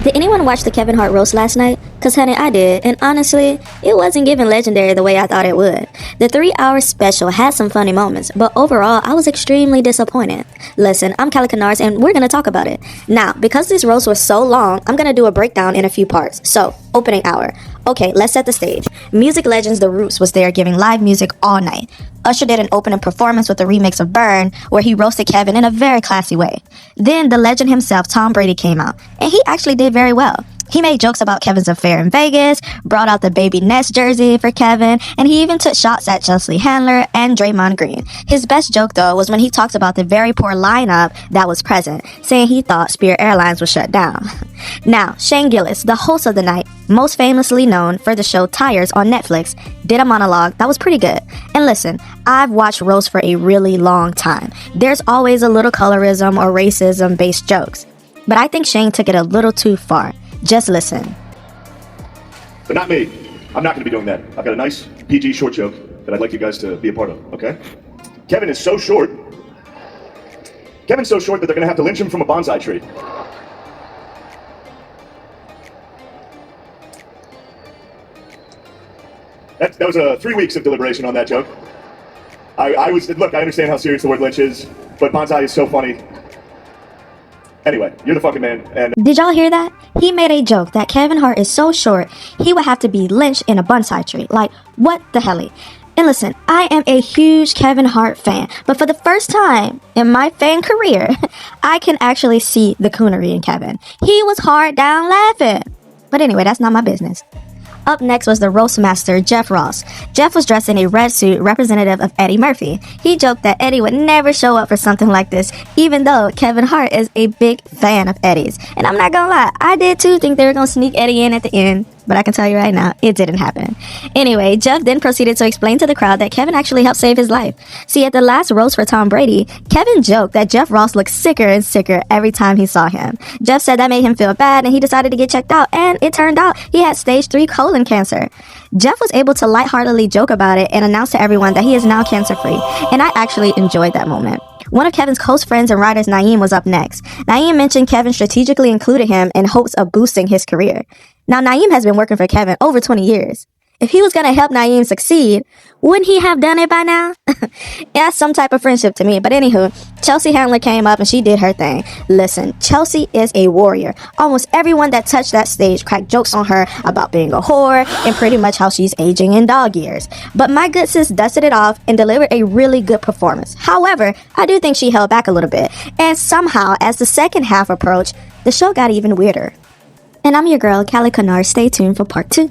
Did anyone watch the Kevin Hart roast last night? Cause honey, I did, and honestly, it wasn't giving legendary the way I thought it would. The 3-hour special had some funny moments, but overall, I was extremely disappointed. Listen, I'm Kelly Canars, and we're gonna talk about it. Now, because this roast was so long, I'm gonna do a breakdown in a few parts. So, opening hour. Okay, let's set the stage. Music legends The Roots was there giving live music all night. Usher did an opening performance with a remix of Burn, where he roasted Kevin in a very classy way. Then the legend himself, Tom Brady, came out, and he actually did very well. He made jokes about Kevin's affair in Vegas, brought out the baby Nets jersey for Kevin, and he even took shots at Chelsea Handler and Draymond Green. His best joke, though, was when he talked about the very poor lineup that was present, saying he thought Spirit Airlines was shut down. Now, Shane Gillis, the host of the night, most famously known for the show Tires on Netflix, did a monologue that was pretty good. And listen, I've watched roasts for a really long time. There's always a little colorism or racism-based jokes. But I think Shane took it a little too far. Just listen. But not me. I'm not going to be doing that. I've got a nice PG short joke that I'd like you guys to be a part of, okay? Kevin is so short. Kevin's so short that they're going to have to lynch him from a bonsai tree. That was 3 weeks of deliberation on that joke. Look, I understand how serious the word lynch is, but bonsai is so funny. Anyway, you're the fucking man, and... Did y'all hear that? He made a joke that Kevin Hart is so short, he would have to be lynched in a bonsai tree. Like, what the helly? And listen, I am a huge Kevin Hart fan, but for the first time in my fan career, I can actually see the coonery in Kevin. He was hard down laughing. But anyway, that's not my business. Up next was the roast master, Jeff Ross. Jeff was dressed in a red suit representative of Eddie Murphy. He joked that Eddie would never show up for something like this, even though Kevin Hart is a big fan of Eddie's. And I'm not gonna lie, I did too think they were gonna sneak Eddie in at the end. But I can tell you right now, it didn't happen. Anyway, Jeff then proceeded to explain to the crowd that Kevin actually helped save his life. See, at the last roast for Tom Brady, Kevin joked that Jeff Ross looked sicker and sicker every time he saw him. Jeff said that made him feel bad and he decided to get checked out, and it turned out he had stage 3 colon cancer. Jeff was able to lightheartedly joke about it and announce to everyone that he is now cancer-free, and I actually enjoyed that moment. One of Kevin's close friends and writers, Naeem, was up next. Naeem mentioned Kevin strategically included him in hopes of boosting his career. Now, Naeem has been working for Kevin over 20 years. If he was going to help Naeem succeed, wouldn't he have done it by now? That's some type of friendship to me. But anywho, Chelsea Handler came up and she did her thing. Listen, Chelsea is a warrior. Almost everyone that touched that stage cracked jokes on her about being a whore and pretty much how she's aging in dog years. But my good sis dusted it off and delivered a really good performance. However, I do think she held back a little bit. And somehow, as the second half approached, the show got even weirder. And I'm your girl, Callie Canard. Stay tuned for part 2.